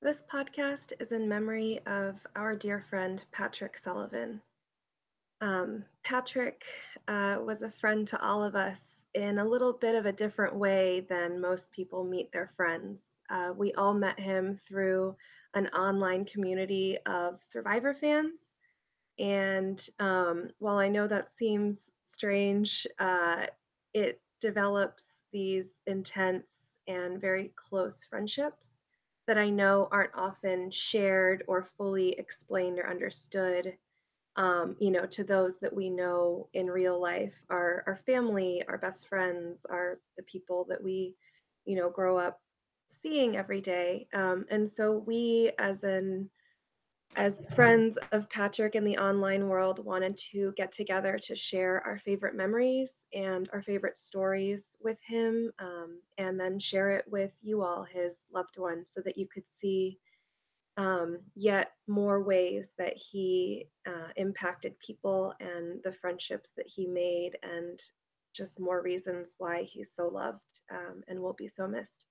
This podcast is in memory of our dear friend Patrick Sullivan. Patrick was a friend to all of us in a little bit of a different way than most people meet their friends. We all met him through an online community of Survivor fans. And while I know that seems strange, it develops these intense and very close friendships that I know aren't often shared or fully explained or understood, to those that we know in real life, our family, our best friends, are the people that we, grow up seeing every day. And so we, as friends of Patrick in the online world, wanted to get together to share our favorite memories and our favorite stories with him, and then share it with you all, his loved ones, so that you could see yet more ways that he impacted people and the friendships that he made, and just more reasons why he's so loved and will be so missed.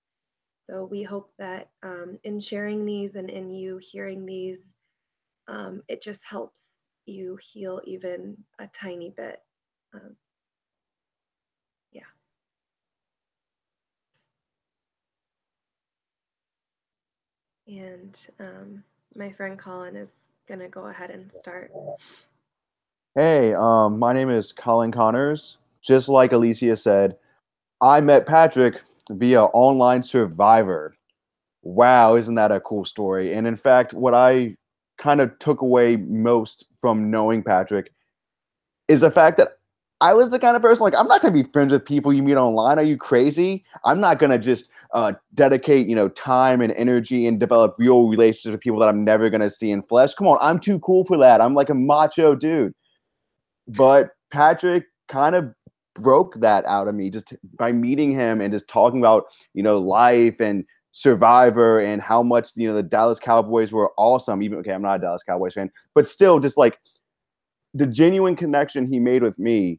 So we hope that in sharing these and in you hearing these, it just helps you heal even a tiny bit. Um, yeah. And my friend Colin is going to go ahead and start. Hey, my name is Colin Connors. Just like Alicia said, I met Patrick via online Survivor. Wow, isn't that a cool story? And in fact, what I kind of took away most from knowing Patrick is the fact that I was the kind of person like I'm not going to be friends with people you meet online. Are you crazy? I'm not going to just dedicate time and energy and develop real relationships with people that I'm never going to see in flesh. Come on, I'm too cool for that. I'm like a macho dude. But Patrick kind of broke that out of me just by meeting him and just talking about, life and Survivor and how much, the Dallas Cowboys were awesome. Even, okay, I'm not a Dallas Cowboys fan, but still just like the genuine connection he made with me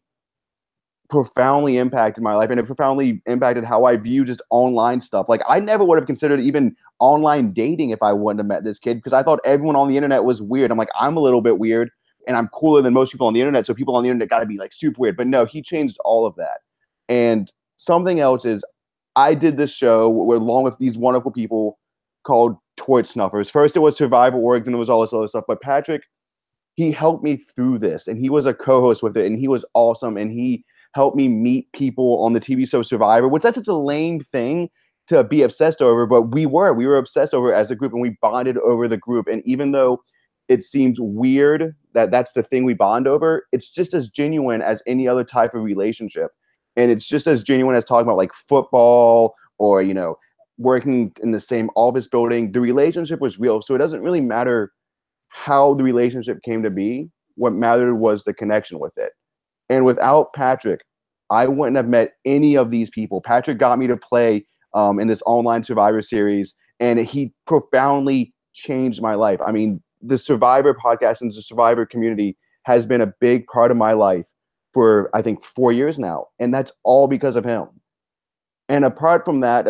profoundly impacted my life, and it profoundly impacted how I view just online stuff. Like I never would have considered even online dating if I wouldn't have met this kid, because I thought everyone on the internet was weird. I'm like, I'm a little bit weird and I'm cooler than most people on the internet, so people on the internet got to be like super weird. But no, he changed all of that. And something else is, I did this show along with these wonderful people called Torch Snuffers. First it was Survivor Org, then it was all this other stuff. But Patrick, he helped me through this, and he was a co-host with it, and he was awesome, and he helped me meet people on the TV show Survivor, which that's such a lame thing to be obsessed over, but we were obsessed over it as a group, and we bonded over the group. And even though it seems weird that that's the thing we bond over, it's just as genuine as any other type of relationship. And it's just as genuine as talking about like football or, working in the same office building. The relationship was real. So it doesn't really matter how the relationship came to be. What mattered was the connection with it. And without Patrick, I wouldn't have met any of these people. Patrick got me to play in this online Survivor series, and he profoundly changed my life. I mean, the Survivor podcast and the Survivor community has been a big part of my life for, I think, 4 years now. And that's all because of him. And apart from that,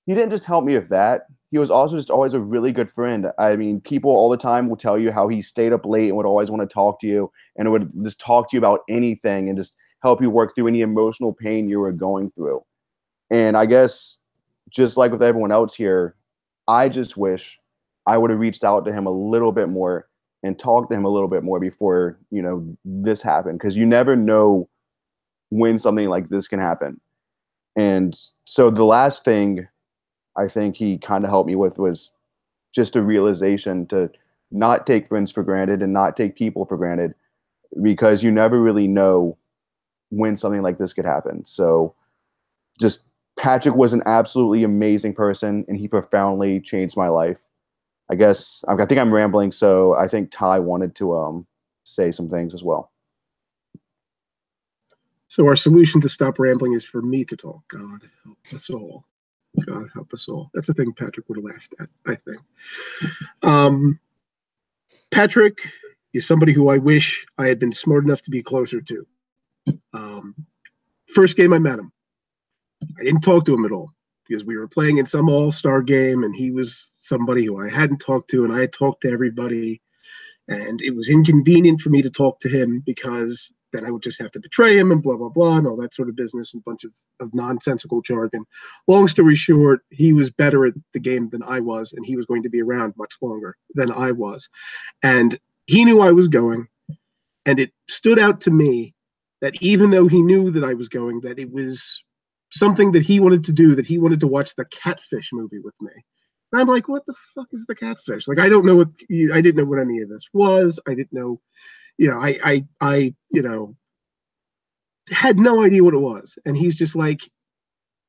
he didn't just help me with that. He was also just always a really good friend. I mean, people all the time will tell you how he stayed up late and would always want to talk to you and would just talk to you about anything and just help you work through any emotional pain you were going through. And I guess just like with everyone else here, I just wish I would have reached out to him a little bit more and talked to him a little bit more before, this happened. Because you never know when something like this can happen. And so the last thing I think he kind of helped me with was just a realization to not take friends for granted and not take people for granted, because you never really know when something like this could happen. So just Patrick was an absolutely amazing person, and he profoundly changed my life. I think I'm rambling, so I think Ty wanted to say some things as well. So our solution to stop rambling is for me to talk. God help us all. God help us all. That's a thing Patrick would have laughed at, I think. Patrick is somebody who I wish I had been smart enough to be closer to. First game I met him, I didn't talk to him at all. because we were playing in some all-star game, and he was somebody who I hadn't talked to, and I had talked to everybody, and it was inconvenient for me to talk to him because then I would just have to betray him and blah, blah, blah, and all that sort of business and a bunch of nonsensical jargon. Long story short, he was better at the game than I was, and he was going to be around much longer than I was. And he knew I was going, and it stood out to me that even though he knew that I was going, that it was something that he wanted to do, that he wanted to watch the Catfish movie with me. And I'm like, what the fuck is the Catfish? Like, I didn't know what any of this was. I didn't know, I had no idea what it was. And he's just like,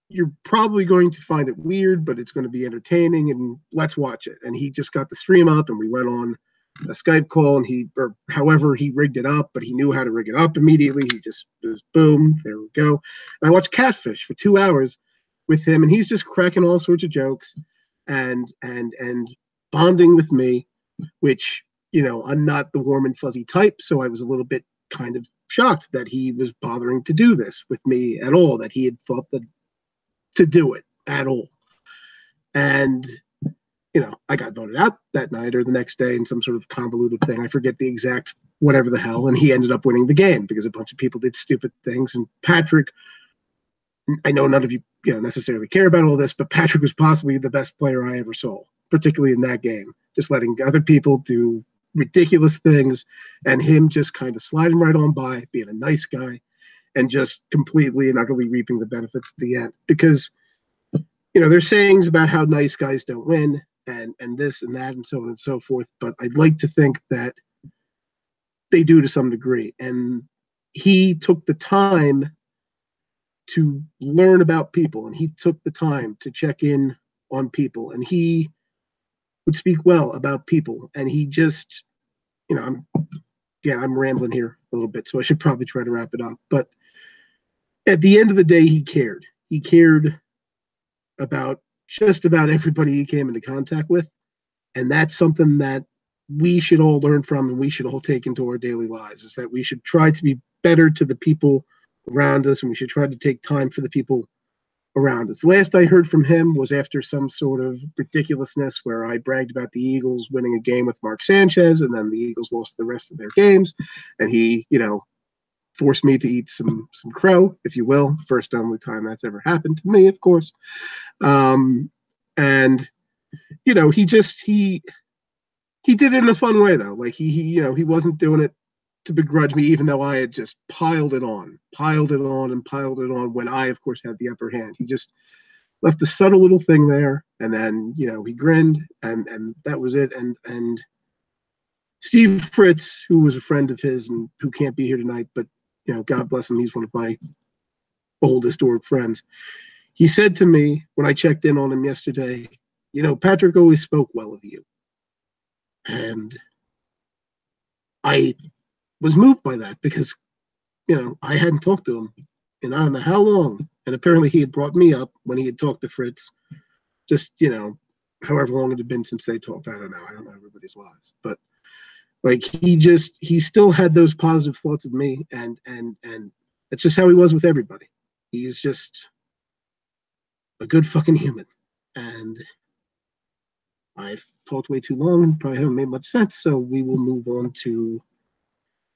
you're probably going to find it weird, but it's going to be entertaining, and let's watch it. And he just got the stream up, and we went on a Skype call, and or however he rigged it up, but he knew how to rig it up immediately. He just was boom, there we go. And I watched Catfish for 2 hours with him, and he's just cracking all sorts of jokes and bonding with me, which, I'm not the warm and fuzzy type, so I was a little bit kind of shocked that he was bothering to do this with me at all, that he had thought to do it at all. And I got voted out that night or the next day in some sort of convoluted thing. I forget the exact whatever the hell. And he ended up winning the game because a bunch of people did stupid things. And Patrick, I know none of you, necessarily care about all this, but Patrick was possibly the best player I ever saw, particularly in that game. Just letting other people do ridiculous things and him just kind of sliding right on by, being a nice guy, and just completely and utterly reaping the benefits at the end. Because, there's sayings about how nice guys don't win, and this and that and so on and so forth, but I'd like to think that they do to some degree. And he took the time to learn about people, and he took the time to check in on people, and he would speak well about people. And he just, I'm rambling here a little bit, so I should probably try to wrap it up. But at the end of the day, he cared. He cared about just about everybody he came into contact with. And that's something that we should all learn from, and we should all take into our daily lives, is that we should try to be better to the people around us, and we should try to take time for the people around us. Last I heard from him was after some sort of ridiculousness where I bragged about the Eagles winning a game with Mark Sanchez, and then the Eagles lost the rest of their games, and he, forced me to eat some crow, if you will. First and only time that's ever happened to me, of course. And he did it in a fun way, though. Like he wasn't doing it to begrudge me, even though I had just piled it on when I, of course, had the upper hand. He just left a subtle little thing there, and then he grinned, and that was it. And Steve Fritz, who was a friend of his and who can't be here tonight, but God bless him, he's one of my old historic friends. He said to me when I checked in on him yesterday, Patrick always spoke well of you. And I was moved by that because, I hadn't talked to him in I don't know how long. And apparently he had brought me up when he had talked to Fritz, just, however long it had been since they talked. I don't know everybody's lives. But like he still had those positive thoughts of me, and that's just how he was with everybody. He's just a good fucking human. And I've talked way too long and probably haven't made much sense, so we will move on to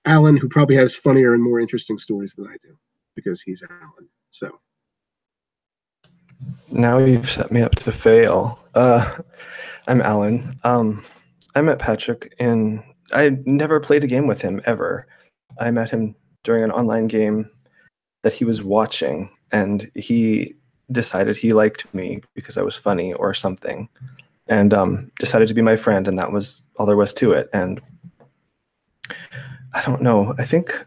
Alan, who probably has funnier and more interesting stories than I do, because he's Alan. So now you've set me up to fail. I'm Alan. I met Patrick I never played a game with him ever. I met him during an online game that he was watching, and he decided he liked me because I was funny or something, and decided to be my friend, and that was all there was to it. And I don't know, I think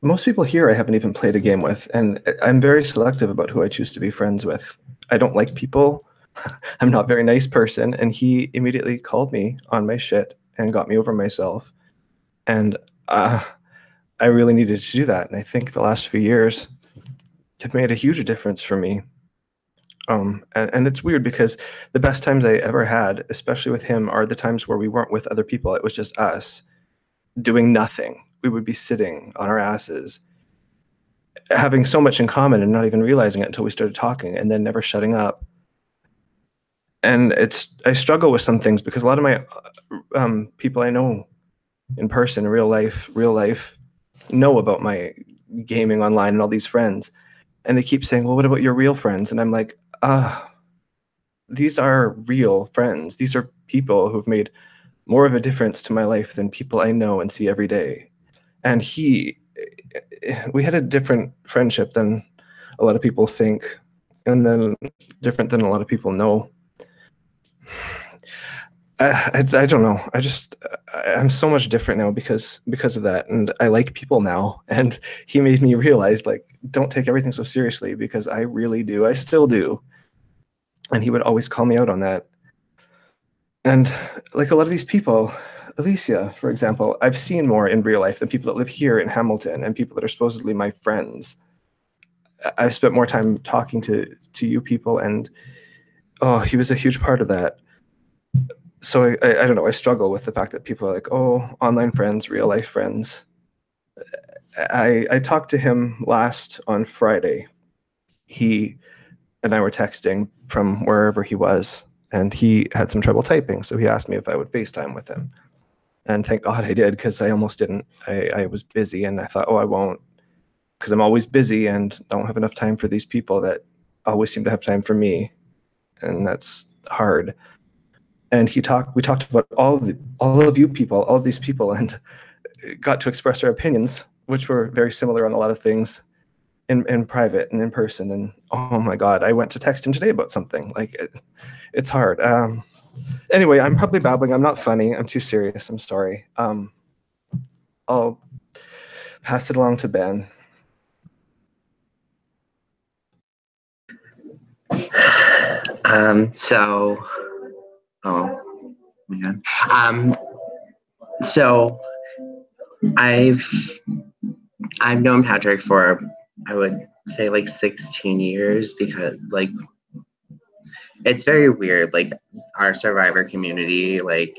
most people here I haven't even played a game with, and I'm very selective about who I choose to be friends with. I don't like people. I'm not a very nice person, and he immediately called me on my shit and got me over myself. And I really needed to do that. And I think the last few years have made a huge difference for me. And it's weird because the best times I ever had, especially with him, are the times where we weren't with other people. It was just us doing nothing. We would be sitting on our asses, having so much in common and not even realizing it until we started talking, and then never shutting up. And I struggle with some things because a lot of my people I know in person, real life, know about my gaming online and all these friends, and they keep saying, "Well, what about your real friends?" And I'm like, these are real friends. These are people who've made more of a difference to my life than people I know and see every day. And we had a different friendship than a lot of people think, and then different than a lot of people know. I don't know. I'm so much different now because of that, and I like people now. And he made me realize, like, don't take everything so seriously, because I really do. I still do. And he would always call me out on that. And like a lot of these people, Alicia, for example, I've seen more in real life than people that live here in Hamilton and people that are supposedly my friends. I've spent more time talking to you people, and he was a huge part of that. So I don't know. I struggle with the fact that people are like, oh, online friends, real life friends. I talked to him last on Friday. He and I were texting from wherever he was, and he had some trouble typing. So he asked me if I would FaceTime with him. And thank God I did, because I almost didn't. I was busy, and I thought, oh, I won't, because I'm always busy and don't have enough time for these people that always seem to have time for me. And that's hard. And we talked about all of you people, all of these people, and got to express our opinions, which were very similar on a lot of things in private and in person. And oh my God, I went to text him today about something. Like, it's hard. Anyway, I'm probably babbling. I'm not funny. I'm too serious. I'm sorry. I'll pass it along to Ben. Oh man. So I've known Patrick for, I would say, like 16 years, because like it's very weird. Like, our Survivor community like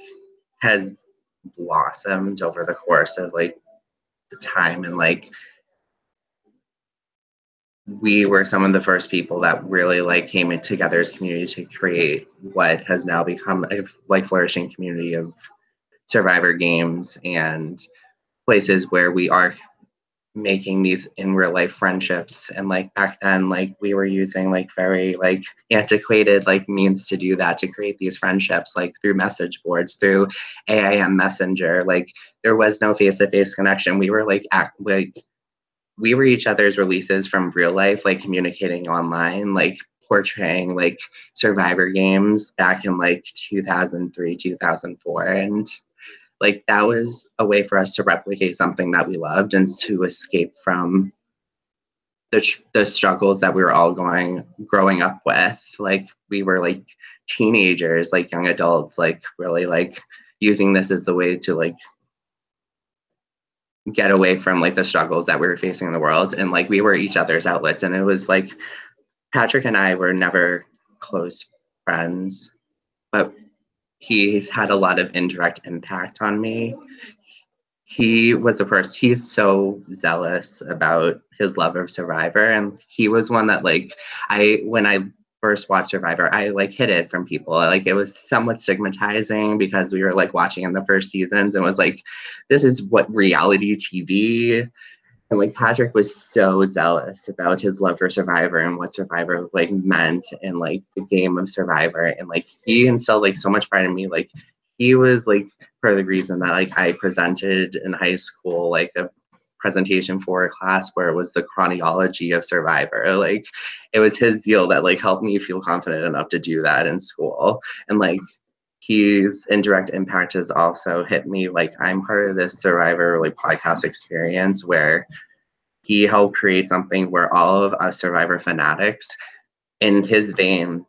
has blossomed over the course of like the time, and like we were some of the first people that really like came in together as community to create what has now become a like flourishing community of Survivor games and places where we are making these in real life friendships. And like back then, like we were using like very like antiquated like means to do that, to create these friendships, like through message boards, through AIM Messenger. Like, there was no face-to-face connection. We were like we were each other's releases from real life, like communicating online, like portraying like Survivor games back in like 2003, 2004. And like that was a way for us to replicate something that we loved and to escape from the struggles that we were all growing up with. Like, we were like teenagers, like young adults, like really like using this as a way to like get away from like the struggles that we were facing in the world. And like we were each other's outlets. And it was like Patrick and I were never close friends, but he's had a lot of indirect impact on me. He was a person, he's so zealous about his love of Survivor. And he was one that like, when I first watched Survivor, I like hid it from people. Like, it was somewhat stigmatizing because we were like watching in the first seasons and was like, this is what reality TV. And like Patrick was so zealous about his love for Survivor and what Survivor like meant, and like the game of Survivor. And like he instilled like so much pride in me. Like, he was like part of the reason that like I presented in high school like a presentation for a class where it was the chronology of Survivor. Like, it was his zeal that like helped me feel confident enough to do that in school. And like his indirect impact has also hit me. Like, I'm part of this Survivor like podcast experience where he helped create something where all of us Survivor fanatics, in his vein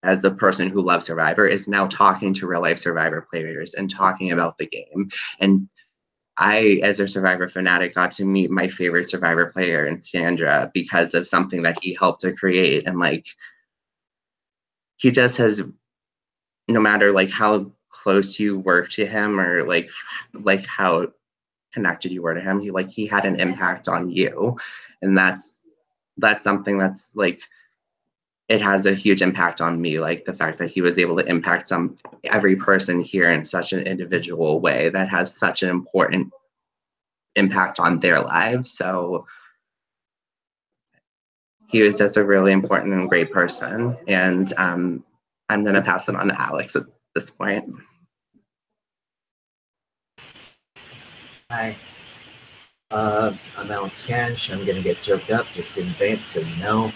as a person who loves Survivor, is now talking to real life Survivor players and talking about the game. And I, as a Survivor fanatic, got to meet my favorite Survivor player in Sandra because of something that he helped to create. And like, he just has, no matter like how close you work to him, or like how connected you were to him. He had an impact on you, and that's something that's like, it has a huge impact on me. Like the fact that he was able to impact every person here in such an individual way that has such an important impact on their lives. So he was just a really important and great person. And I'm going to pass it on to Alex at this point. Hi, I'm Alex Cash. I'm going to get choked up just in advance so you know.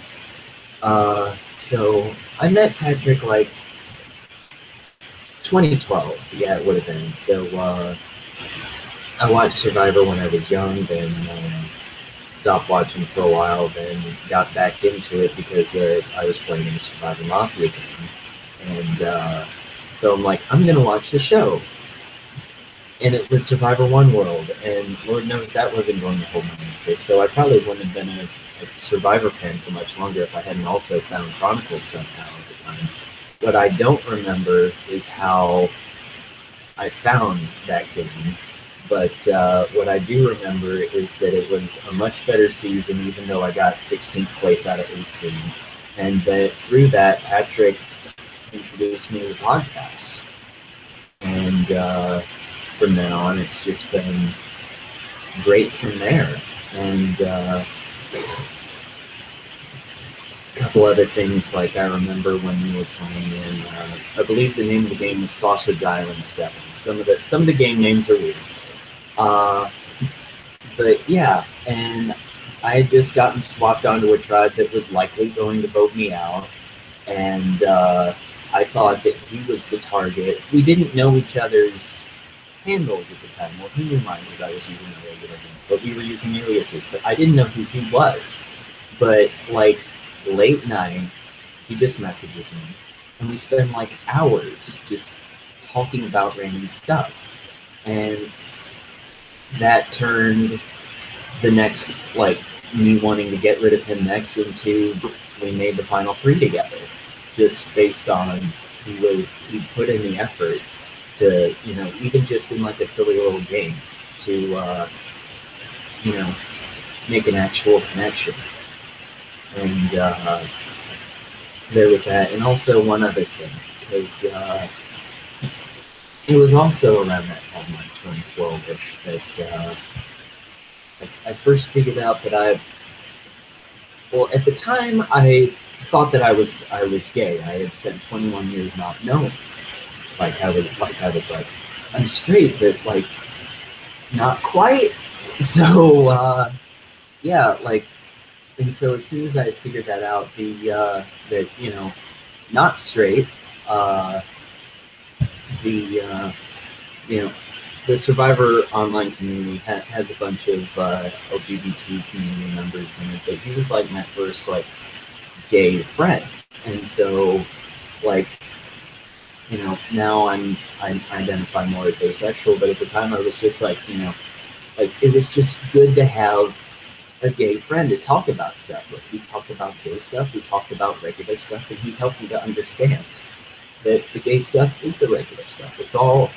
So I met Patrick like 2012. Yeah, it would have been. So I watched Survivor when I was young, then stopped watching for a while, then got back into it because I was playing in a Survivor Mafia game. And so I'm like, I'm going to watch the show. And it was Survivor One World, and Lord knows that wasn't going to hold my interest. So I probably wouldn't have been a Survivor fan for much longer if I hadn't also found Chronicles somehow at the time. What I don't remember is how I found that game, but what I do remember is that it was a much better season, even though I got 16th place out of 18, and that through that, Patrick introduced me to podcasts. And from then on, it's just been great from there. And a couple other things, like I remember when we were playing in, I believe the name of the game was Sausage Island 7. Some of the game names are weird. But yeah, and I had just gotten swapped onto a tribe that was likely going to vote me out. And I thought that he was the target. We didn't know each other's handles at the time. Well, he knew mine because I was using a regular name, but we were using aliases. But I didn't know who he was. But like late night, he just messages me, and we spend like hours just talking about random stuff, and that turned the next, like, me wanting to get rid of him next into we made the final 3 together, just based on he put in the effort to, you know, even just in like a silly little game, to, you know, make an actual connection. And there was that. And also one other thing, because it was also around that time, like 2012-ish, that I first figured out that well, at the time, I thought that I was gay. I had spent 21 years not knowing. I was like, I'm straight, but like, not quite. So, yeah, like, and so as soon as I figured that out, that, you know, not straight, you know, the Survivor online community has a bunch of LGBT community members in it, but he was like my first like gay friend, and so like, you know, now I identify more as asexual, but at the time I was just like, you know, like it was just good to have a gay friend to talk about stuff with. We talked about gay stuff, we talked about regular stuff, and he helped me to understand that the gay stuff is the regular stuff. It's all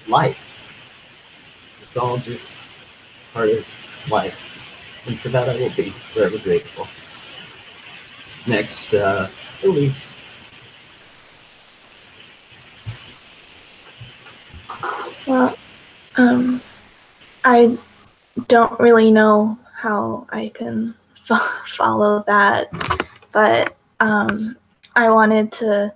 life. It's all just part of life. And for that I will be forever grateful. Next, Elise. Well, I don't really know how I can follow that, but I wanted to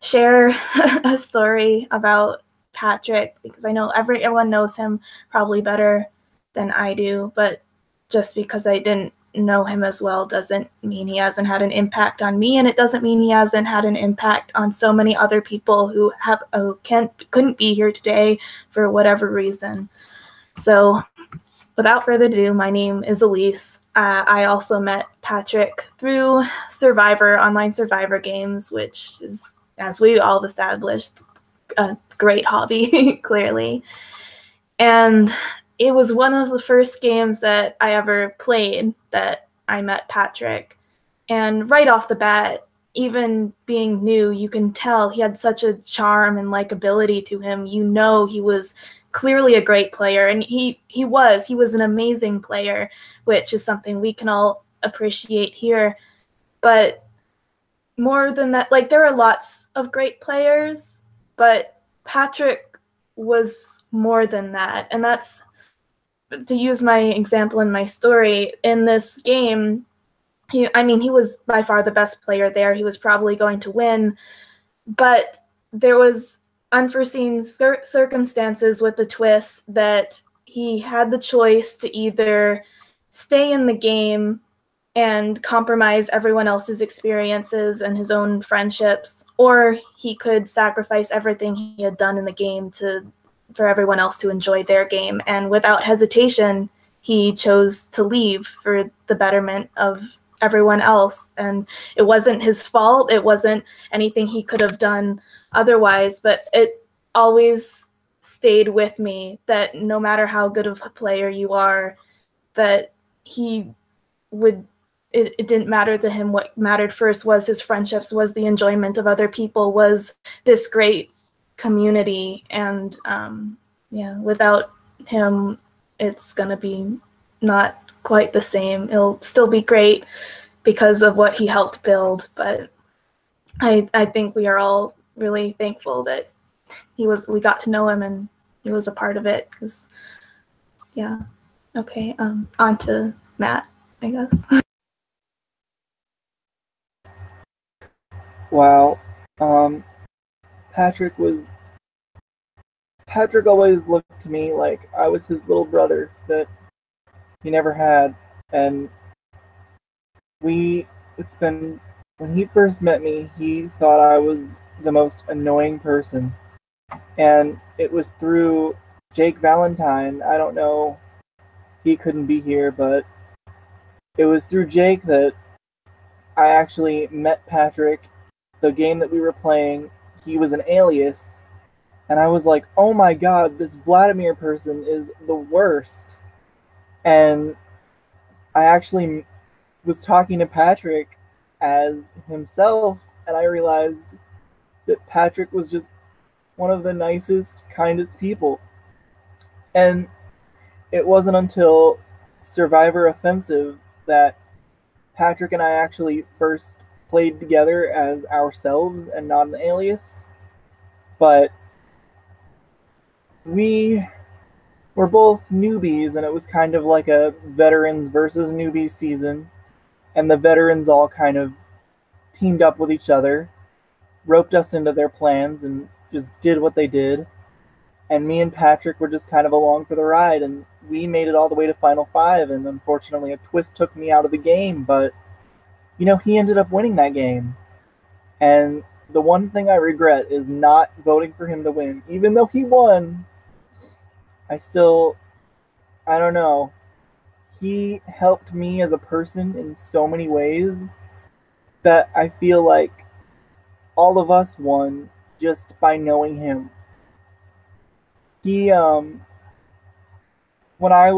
share a story about Patrick, because I know everyone knows him probably better than I do, but just because I didn't know him as well doesn't mean he hasn't had an impact on me, and it doesn't mean he hasn't had an impact on so many other people who couldn't be here today for whatever reason. So without further ado, my name is Elise. I also met Patrick through online Survivor games, which is, as we all have established, a great hobby, clearly. And it was one of the first games that I ever played that I met Patrick. And right off the bat, even being new, you can tell he had such a charm and likability to him. You know he was clearly a great player, and he was an amazing player, which is something we can all appreciate here. But more than that, like, there are lots of great players, but Patrick was more than that. And that's, to use my example in my story, in this game, he was by far the best player there. He was probably going to win, but there was unforeseen circumstances with the twist that he had the choice to either stay in the game and compromise everyone else's experiences and his own friendships, or he could sacrifice everything he had done in the game for everyone else to enjoy their game. And without hesitation, he chose to leave for the betterment of everyone else. And it wasn't his fault. It wasn't anything he could have done otherwise, but it always stayed with me that no matter how good of a player you are, that he would, it didn't matter to him. What mattered first was his friendships, was the enjoyment of other people, was this great community. And without him, it's gonna be not quite the same. It'll still be great because of what he helped build, but I think we are all really thankful that we got to know him and he was a part of it. Because okay, on to Matt, I guess. Wow. Patrick always looked to me like I was his little brother that he never had. And when he first met me, he thought I was the most annoying person. And it was through Jake Valentine. I don't know, he couldn't be here, but it was through Jake that I actually met Patrick. The game that we were playing, he was an alias, and I was like, oh my god, this Vladimir person is the worst. And I actually was talking to Patrick as himself, and I realized that Patrick was just one of the nicest, kindest people. And it wasn't until Survivor Offensive that Patrick and I actually first played together as ourselves and not an alias. But we were both newbies, and it was kind of like a veterans versus newbies season. And the veterans all kind of teamed up with each other, roped us into their plans, and just did what they did. And me and Patrick were just kind of along for the ride, and we made it all the way to Final 5, and unfortunately a twist took me out of the game, but he ended up winning that game. And the one thing I regret is not voting for him to win. Even though he won, I don't know. He helped me as a person in so many ways that I feel like all of us won just by knowing him. When I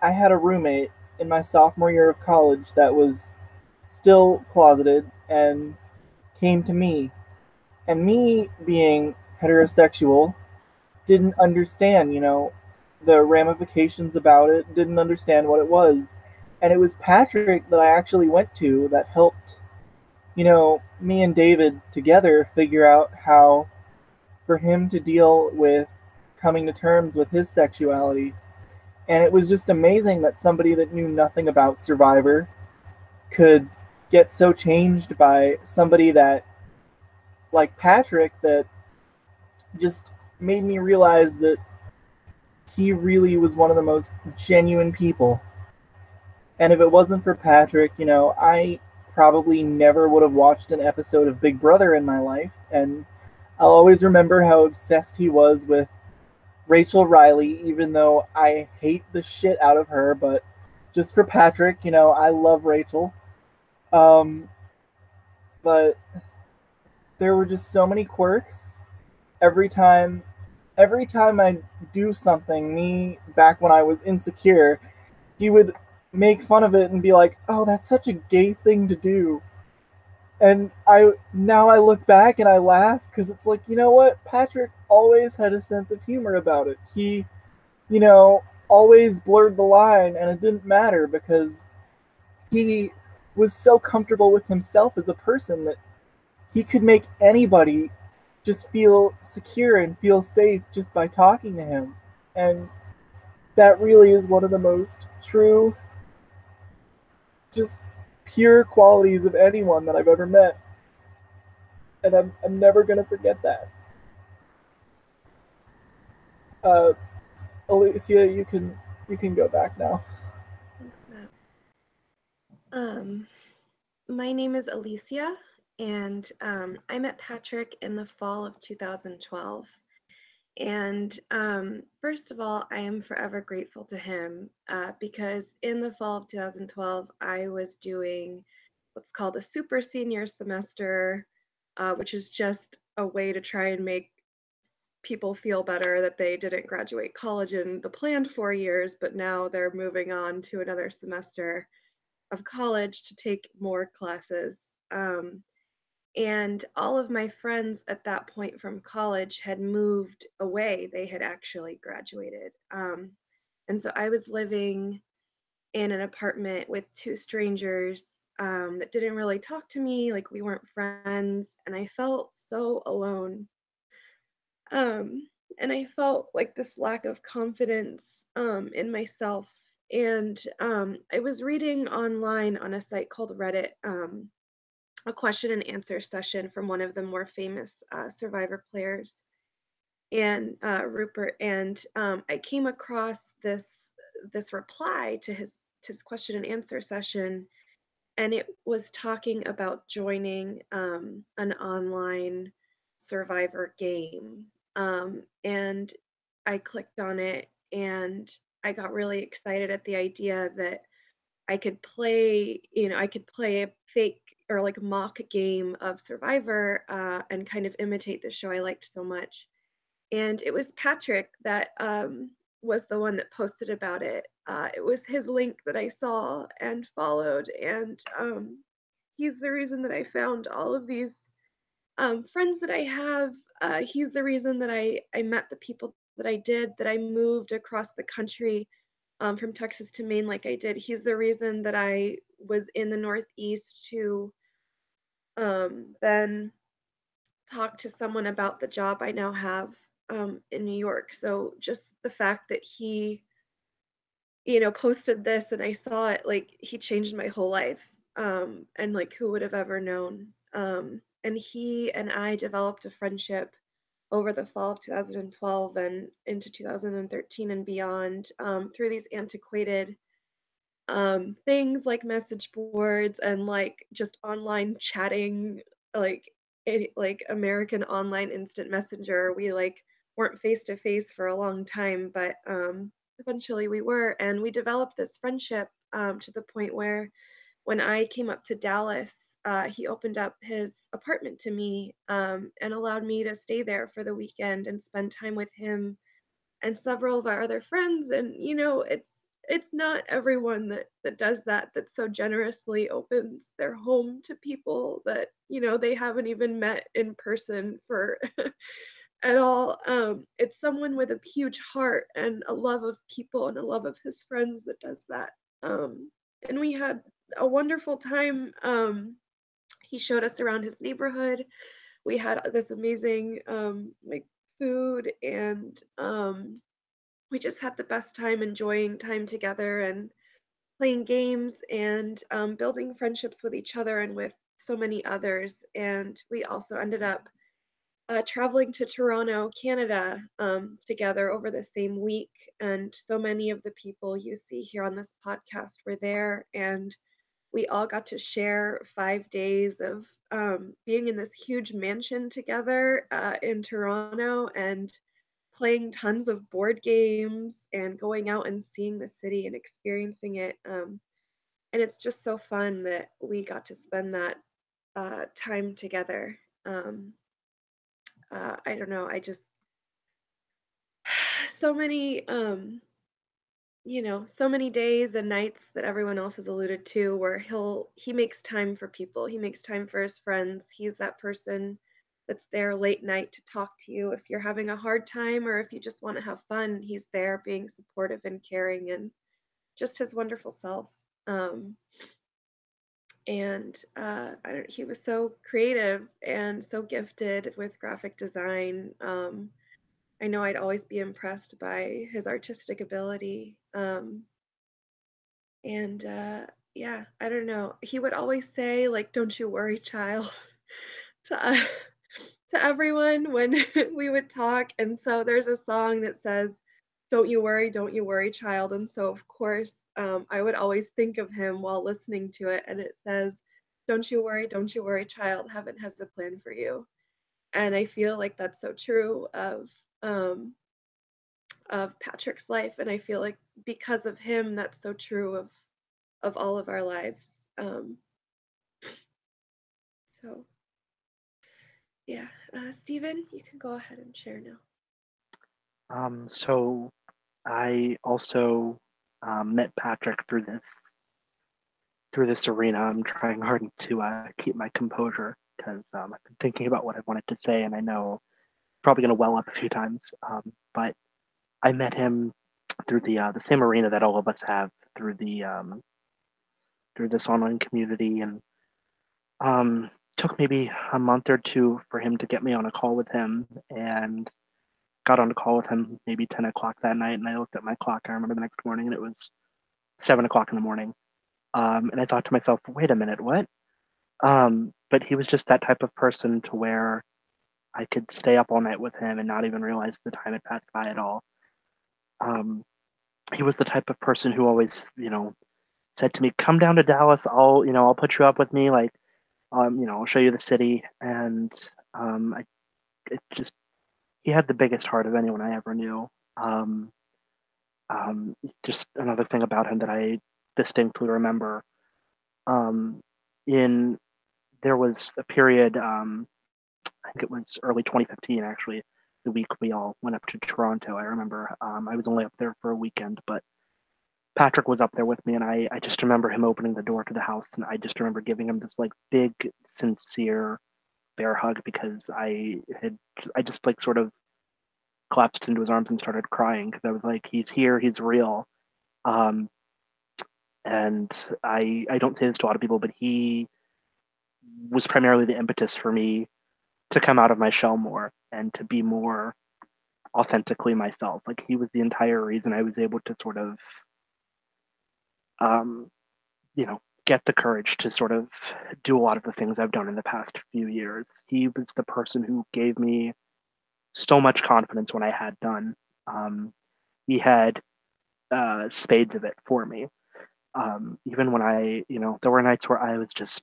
had a roommate in my sophomore year of college that was still closeted and came to me. And me, being heterosexual, didn't understand, the ramifications about it, didn't understand what it was. And it was Patrick that I actually went to that helped, me and David together figure out how for him to deal with coming to terms with his sexuality. And it was just amazing that somebody that knew nothing about Survivor could get so changed by somebody that, like Patrick, that just made me realize that he really was one of the most genuine people. And if it wasn't for Patrick, I probably never would have watched an episode of Big Brother in my life. And I'll always remember how obsessed he was with Rachel Riley, even though I hate the shit out of her. But just for Patrick, I love Rachel. But there were just so many quirks. Every time I do something, me back when I was insecure, he would make fun of it and be like, "Oh, that's such a gay thing to do." And now I look back and I laugh because it's like, you know what? Patrick always had a sense of humor about it. He, always blurred the line, and it didn't matter because he was so comfortable with himself as a person that he could make anybody just feel secure and feel safe just by talking to him. And that really is one of the most true, just pure qualities of anyone that I've ever met. And I'm never going to forget that. Alicia, you can go back now. Thanks, Matt. My name is Alicia, and I met Patrick in the fall of 2012. And first of all, I am forever grateful to him because in the fall of 2012, I was doing what's called a super senior semester, which is just a way to try and make people feel better that they didn't graduate college in the planned 4 years, but now they're moving on to another semester of college to take more classes. And all of my friends at that point from college had moved away. They had actually graduated. And so I was living in an apartment with two strangers that didn't really talk to me, like we weren't friends. And I felt so alone. And I felt like this lack of confidence in myself. And I was reading online on a site called Reddit a question and answer session from one of the more famous Survivor players, and Rupert. And I came across this reply to his question and answer session, and it was talking about joining an online Survivor game. And I clicked on it, and I got really excited at the idea that I could play, I could play a fake or like mock game of Survivor and kind of imitate the show I liked so much. And it was Patrick that was the one that posted about it. It was his link that I saw and followed, and he's the reason that I found all of these friends that I have. He's the reason that I met the people that I did, that I moved across the country from Texas to Maine like I did. He's the reason that I was in the Northeast to then talk to someone about the job I now have in New York. So just the fact that he, posted this and I saw it, like he changed my whole life. And like who would have ever known? And he and I developed a friendship over the fall of 2012 and into 2013 and beyond through these antiquated things like message boards and like just online chatting, like like American Online Instant Messenger. We like weren't face to face for a long time, but eventually we were, and we developed this friendship to the point where when I came up to Dallas, he opened up his apartment to me and allowed me to stay there for the weekend and spend time with him and several of our other friends. And it's not everyone that does that, that so generously opens their home to people that they haven't even met in person for at all. It's someone with a huge heart and a love of people and a love of his friends that does that. And we had a wonderful time. He showed us around his neighborhood. We had this amazing like food, and we just had the best time enjoying time together and playing games and building friendships with each other and with so many others. And we also ended up traveling to Toronto, Canada together over the same week. And so many of the people you see here on this podcast were there. And we all got to share 5 days of being in this huge mansion together in Toronto and playing tons of board games and going out and seeing the city and experiencing it. And it's just so fun that we got to spend that time together. I don't know, I just, so many, so many days and nights that everyone else has alluded to where he makes time for people. He makes time for his friends. He's that person that's there late night to talk to you if you're having a hard time or if you just want to have fun. He's there being supportive and caring and just his wonderful self. Um, and he was so creative and so gifted with graphic design. I know I'd always be impressed by his artistic ability. And yeah, I don't know. He would always say, like, "Don't you worry, child," to to everyone when we would talk. And so there's a song that says, don't you worry, child." And so, of course, I would always think of him while listening to it. And it says, don't you worry, child. Heaven has a plan for you. And I feel like that's so true um, of Patrick's life. And I feel like because of him, that's so true of all of our lives. So yeah, Stephen, you can go ahead and share now. So I also met Patrick through this arena. I'm trying hard to keep my composure because I've been thinking about what I wanted to say, and I know probably going to well up a few times. But I met him through the same arena that all of us have through this online community, and took maybe a month or two for him to get me on a call with him, and got on a call with him maybe 10 o'clock that night. And I looked at my clock. I remember the next morning, and it was 7 o'clock in the morning. And I thought to myself, wait a minute, what? But he was just that type of person to where I could stay up all night with him and not even realize the time had passed by at all. Um, he was the type of person who always, said to me, "Come down to Dallas. I'll put you up with me. Like, I'll show you the city." And I, it just, he had the biggest heart of anyone I ever knew. Um, just another thing about him that I distinctly remember. Um, in There was a period, I think it was early 2015, actually, the week we all went up to Toronto. I remember I was only up there for a weekend, but Patrick was up there with me, and I just remember him opening the door to the house, and I just remember giving him this like big, sincere bear hug because I just like sort of collapsed into his arms and started crying because I was like, he's here, he's real. Um, and I don't say this to a lot of people, but he was primarily the impetus for me to come out of my shell more and to be more authentically myself. Like he was the entire reason I was able to sort of, um, get the courage to sort of do a lot of the things I've done in the past few years. He was the person who gave me so much confidence when I had none. He had spades of it for me. Even when there were nights where I was just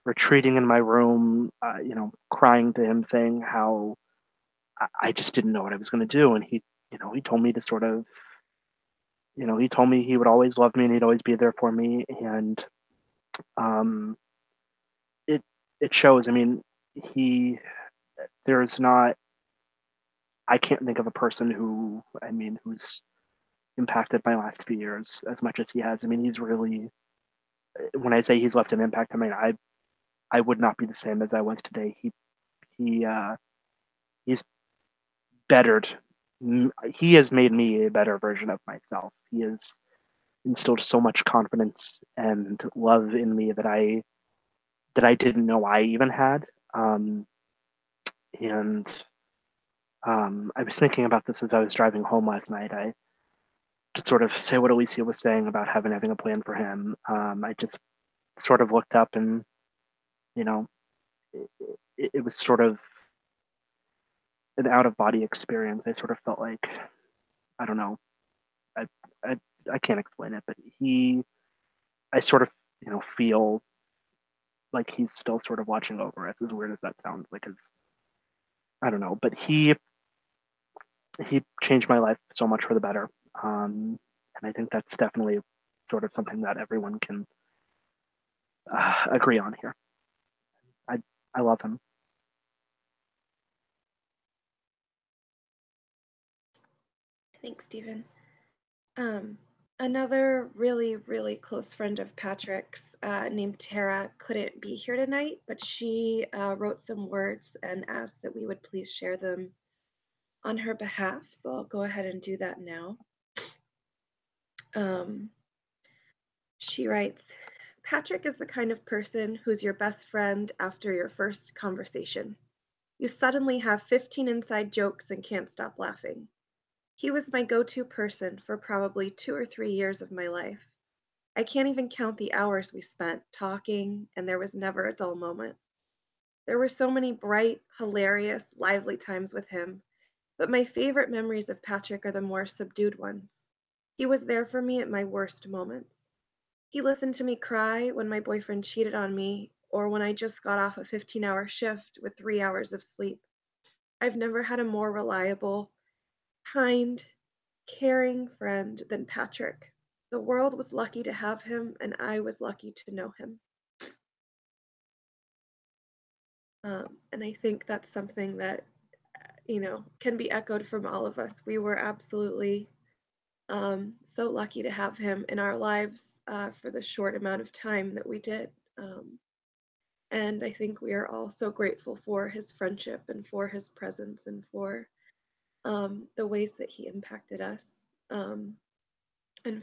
retreating in my room, crying to him, saying how I just didn't know what I was going to do. And he told me to sort of, he told me he would always love me and he'd always be there for me. And um, it, it shows. I mean, he, there's not, I can't think of a person who's impacted my last few years as much as he has. I mean, he's really, when I say he's left an impact, I mean, I would not be the same as I was today. He he's bettered. He has made me a better version of myself. He has instilled so much confidence and love in me that I didn't know I even had. Um, and I was thinking about this as I was driving home last night. I to sort of say what Alicia was saying about having a plan for him. I just sort of looked up and you know it was sort of an out of body experience. I sort of felt like I don't know. I I I can't explain it, but I sort of feel like he's still sort of watching over us. As weird as that sounds, like I don't know, but he changed my life so much for the better, and I think that's definitely sort of something that everyone can agree on here. I I love him. Thanks, Stephen. Um, Another really, really close friend of Patrick's, named Tara, couldn't be here tonight, but she wrote some words and asked that we would please share them on her behalf. So I'll go ahead and do that now. Um, she writes, Patrick is the kind of person who's your best friend after your first conversation. You suddenly have 15 inside jokes and can't stop laughing. He was my go-to person for probably 2 or 3 years of my life. I can't even count the hours we spent talking, and there was never a dull moment. There were so many bright, hilarious, lively times with him, but my favorite memories of Patrick are the more subdued ones. He was there for me at my worst moments. He listened to me cry when my boyfriend cheated on me, or when I just got off a 15-hour shift with 3 hours of sleep. I've never had a more reliable, kind, caring friend than Patrick. The world was lucky to have him, and I was lucky to know him. And I think that's something that, can be echoed from all of us. We were absolutely so lucky to have him in our lives for the short amount of time that we did. And I think we are all so grateful for his friendship and for his presence and for the ways that he impacted us. And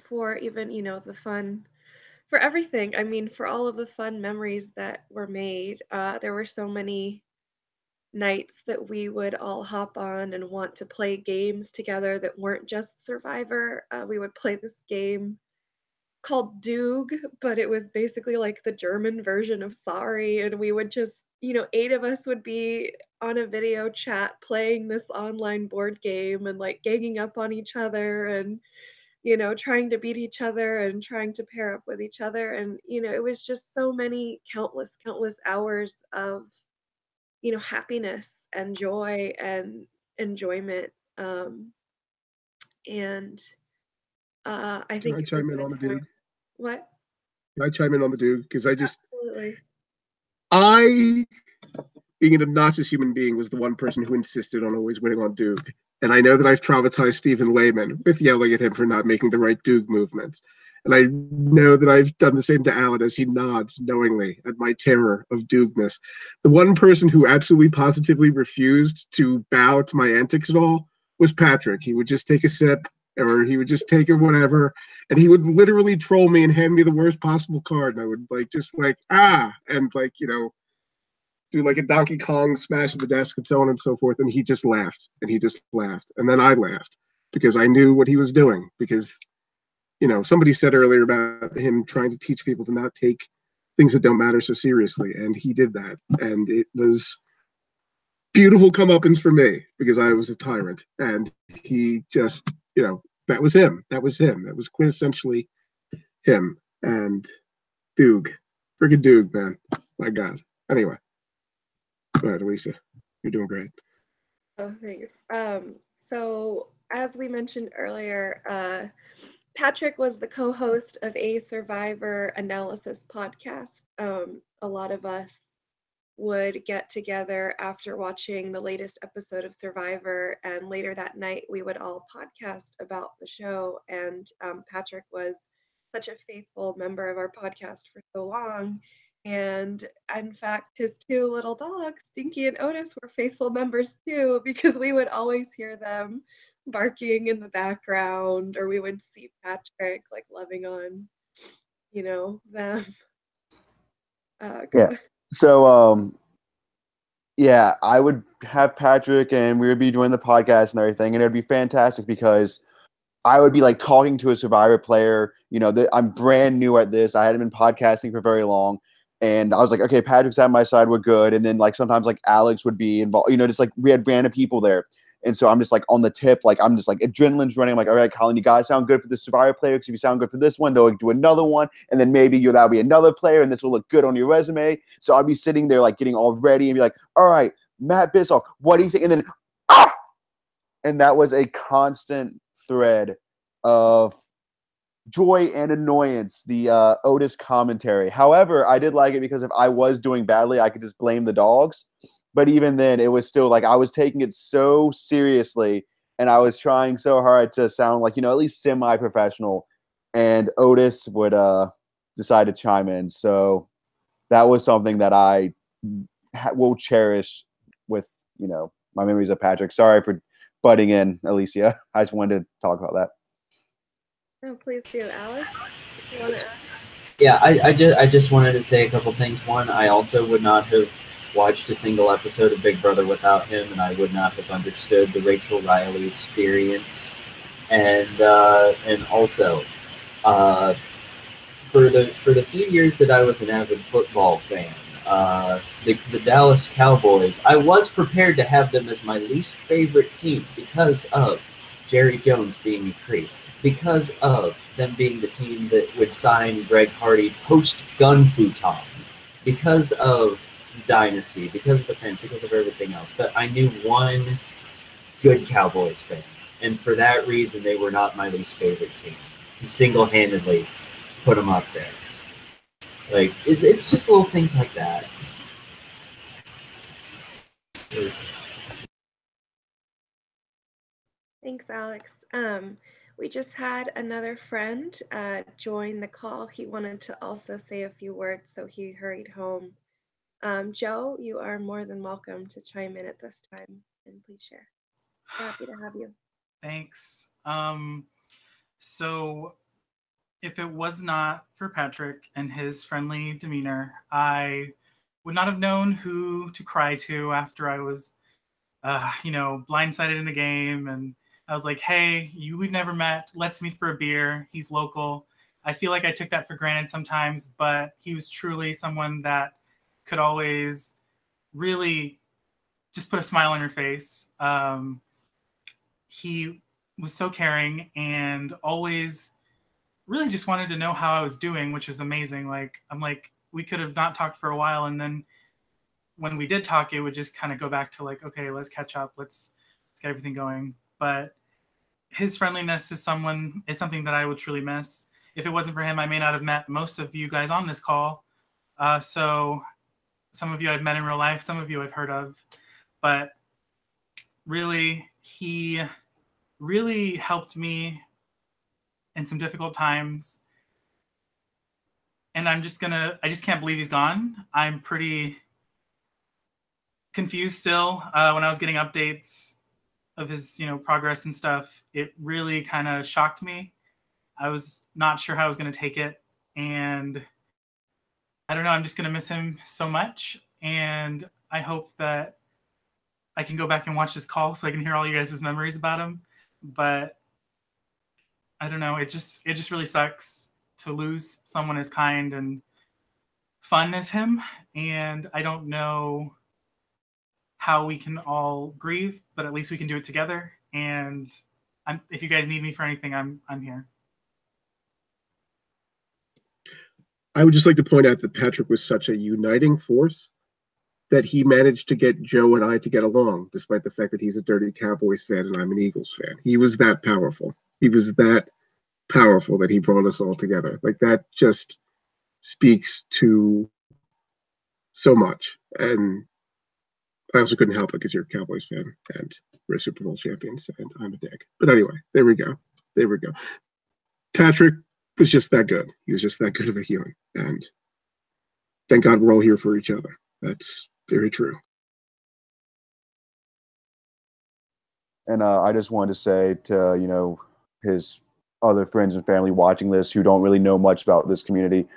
for even, the fun, for everything. I mean, for all of the fun memories that were made. There were so many nights that we would all hop on and want to play games together that weren't just Survivor. We would play this game called Doog, but it was basically like the German version of Sorry. And we would just, 8 of us would be on a video chat playing this online board game and like ganging up on each other and, trying to beat each other and trying to pair up with each other. And, it was just so many countless, countless hours of, happiness and joy and enjoyment. And I Can think I it was chime in at on a the time. dude? What? Can I chime in on the dude? Because Absolutely. I, being an obnoxious human being, was the one person who insisted on always winning on Duke. And I know that I've traumatized Stephen Lehman with yelling at him for not making the right Duke movements. And I know that I've done the same to Alan as he nods knowingly at my terror of Dukeness. The one person who absolutely positively refused to bow to my antics at all was Patrick. He would just take a sip or he would just take it whatever. And he would literally troll me and hand me the worst possible card. And I would and do like a Donkey Kong smash of the desk and so on and so forth. And he just laughed and he just laughed. And then I laughed because I knew what he was doing. Because, somebody said earlier about him trying to teach people to not take things that don't matter so seriously. And he did that. And it was beautiful comeuppance for me because I was a tyrant. And he just, that was him. That was him. That was quintessentially him. And Doog. Friggin' Doog, man. My God. Anyway. Go ahead, Elisa. You're doing great. Oh, thanks. So as we mentioned earlier, Patrick was the co-host of a Survivor analysis podcast. A lot of us would get together after watching the latest episode of Survivor, and later that night we would all podcast about the show. And Patrick was such a faithful member of our podcast for so long. And in fact, his 2 little dogs, Stinky and Otis, were faithful members too, because we would always hear them barking in the background, or we would see Patrick like loving on, them. Yeah. So, yeah, I would have Patrick and we would be doing the podcast and everything, and it would be fantastic because I would be like talking to a Survivor player. I'm brand new at this. I hadn't been podcasting for very long. And I was like, okay, Patrick's at my side. We're good. And then like sometimes like Alex would be involved, just like we had random people there. And so I'm just like on the tip, like I'm just like adrenaline's running. I'm like, all right, Colin, you guys sound good for this Survivor player. Because if you sound good for this one, they'll do another one. And then maybe that'll be another player and this will look good on your resume. So I'd be sitting there like getting all ready and be like, all right, Matt Bissoff, what do you think? And then, and that was a constant thread of joy and annoyance, the Otis commentary. However, I did like it because if I was doing badly, I could just blame the dogs. But even then, it was still like I was taking it so seriously and I was trying so hard to sound like, at least semi-professional. and Otis would decide to chime in. So that was something that I will cherish with, my memories of Patrick. Sorry for butting in, Alicia. I just wanted to talk about that. Oh, please do, Alex. If you want to add. Yeah, I just wanted to say a couple things. One, I also would not have watched a single episode of Big Brother without him, and I would not have understood the Rachel Riley experience. And also, uh, for the few years that I was an avid football fan, the Dallas Cowboys, I was prepared to have them as my least favorite team because of Jerry Jones being a creep, because of them being the team that would sign Greg Hardy post gun futon, because of Dynasty, because of the fans, because of everything else. But I knew one good Cowboys fan, and for that reason, they were not my least favorite team. Single-handedly put them up there. Like it's just little things like that. It's, Thanks, Alex. We just had another friend join the call. He wanted to also say a few words, so he hurried home. Joe, you are more than welcome to chime in at this time, and please share. We're happy to have you. Thanks. So if it was not for Patrick and his friendly demeanor, I would not have known who to cry to after I was, blindsided in the game. And I was like, hey, we've never met. Let's meet for a beer. He's local. I feel like I took that for granted sometimes, but he was truly someone that could always really just put a smile on your face. He was so caring and always really just wanted to know how I was doing, which was amazing. I'm like, we could have not talked for a while, and then when we did talk, it would just kind of go back to like, okay, let's catch up, let's get everything going. But his friendliness is something that I would truly miss. If it wasn't for him, I may not have met most of you guys on this call. So some of you I've met in real life, some of you I've heard of, but really, he really helped me in some difficult times. And I just can't believe he's gone. I'm pretty confused still. When I was getting updates of his, progress and stuff, it really kind of shocked me. I was not sure how I was going to take it. And I don't know, I'm just going to miss him so much. And I hope that I can go back and watch this call so I can hear all you guys' memories about him. But I don't know, it just really sucks to lose someone as kind and fun as him. And I don't know how we can all grieve, but at least we can do it together. And if you guys need me for anything, I'm here. I would just like to point out that Patrick was such a uniting force that he managed to get Joe and I to get along, despite the fact that he's a dirty Cowboys fan and I'm an Eagles fan. He was that powerful. He was that powerful that he brought us all together. Like that just speaks to so much. And I also couldn't help it because you're a Cowboys fan and we're Super Bowl champions and I'm a dick. But anyway, there we go. Patrick was just that good. He was just that good of a human. And thank God we're all here for each other. That's very true. And I just wanted to say to, his other friends and family watching this who don't really know much about this community,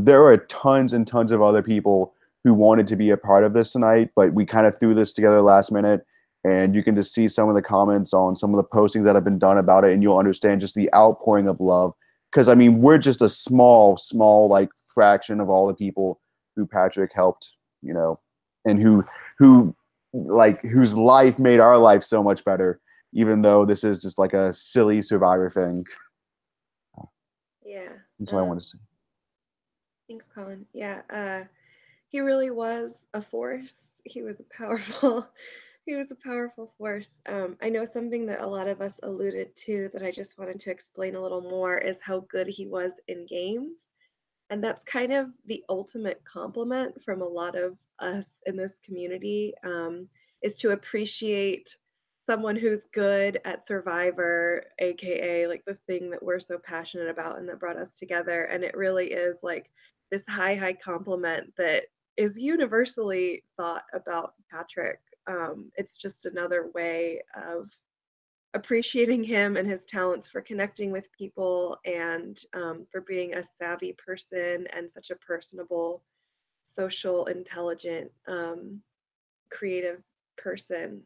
there are tons and tons of other people who wanted to be a part of this tonight, but we kind of threw this together last minute. And you can just see some of the comments on some of the postings that have been done about it, and you'll understand just the outpouring of love. Because, I mean, we're just a small, like, fraction of all the people who Patrick helped, and who like whose life made our life so much better, even though this is just like a silly Survivor thing. Yeah. That's what I want to say. Thanks, Colin. Yeah, he really was a force. He was a powerful force. I know something that a lot of us alluded to that I just wanted to explain a little more is how good he was in games. And that's kind of the ultimate compliment from a lot of us in this community, is to appreciate someone who's good at Survivor, aka like the thing that we're so passionate about and that brought us together. And it really is like this high compliment that is universally thought about Patrick. It's just another way of appreciating him and his talents for connecting with people and for being a savvy person and such a personable, social, intelligent, creative person.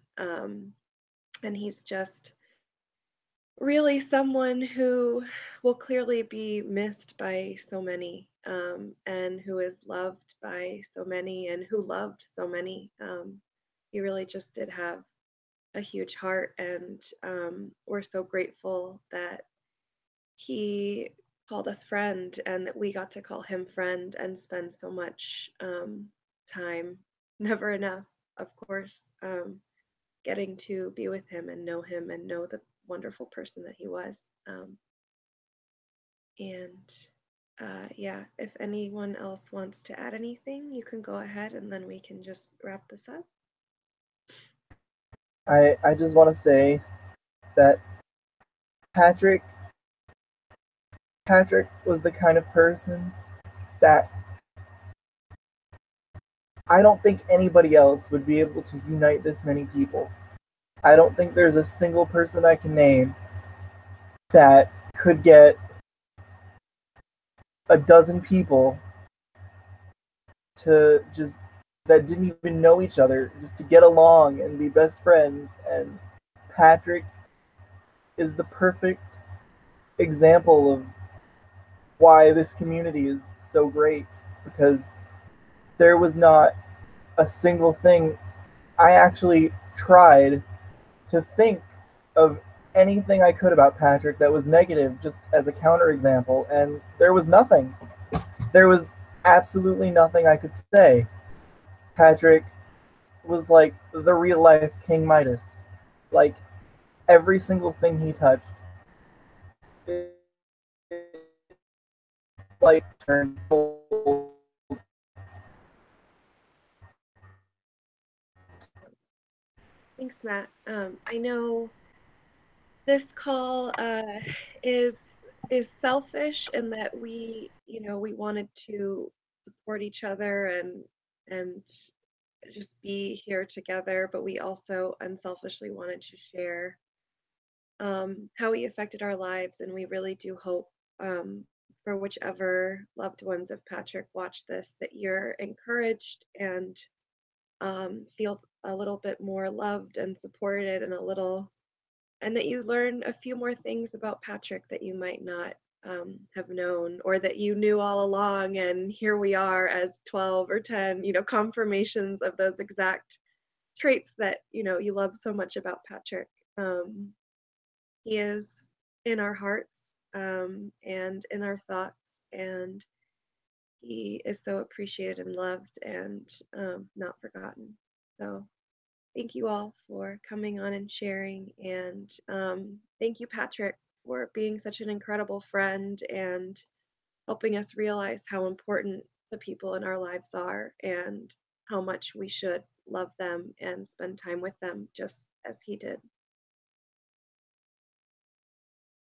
And he's just really someone who will clearly be missed by so many, and who is loved by so many and who loved so many. He really just did have a huge heart, and we're so grateful that he called us friend and that we got to call him friend and spend so much time, never enough, of course, getting to be with him and know the wonderful person that he was. Yeah, if anyone else wants to add anything, you can go ahead and then we can just wrap this up. I just want to say that Patrick was the kind of person that I don't think anybody else would be able to unite this many people. I don't think there's a single person I can name that could get a dozen people to just that didn't even know each other just to get along and be best friends. And Patrick is the perfect example of why this community is so great, because there was not a single thing. I actually tried to think of anything I could about Patrick that was negative, just as a counterexample, and there was nothing. There was absolutely nothing I could say. Patrick was like the real life King Midas. Like, every single thing he touched, it, like, turned gold. Thanks, Matt. I know this call is selfish in that we wanted to support each other and just be here together, but we also unselfishly wanted to share how he affected our lives, and we really do hope for whichever loved ones of Patrick watch this that you're encouraged and feel a little bit more loved and supported and that you learn a few more things about Patrick that you might not have known, or that you knew all along, and here we are as 12 or 10 confirmations of those exact traits that you love so much about Patrick. He is in our hearts, and in our thoughts, and he is so appreciated and loved and not forgotten. So thank you all for coming on and sharing. And thank you, Patrick, for being such an incredible friend and helping us realize how important the people in our lives are and how much we should love them and spend time with them just as he did.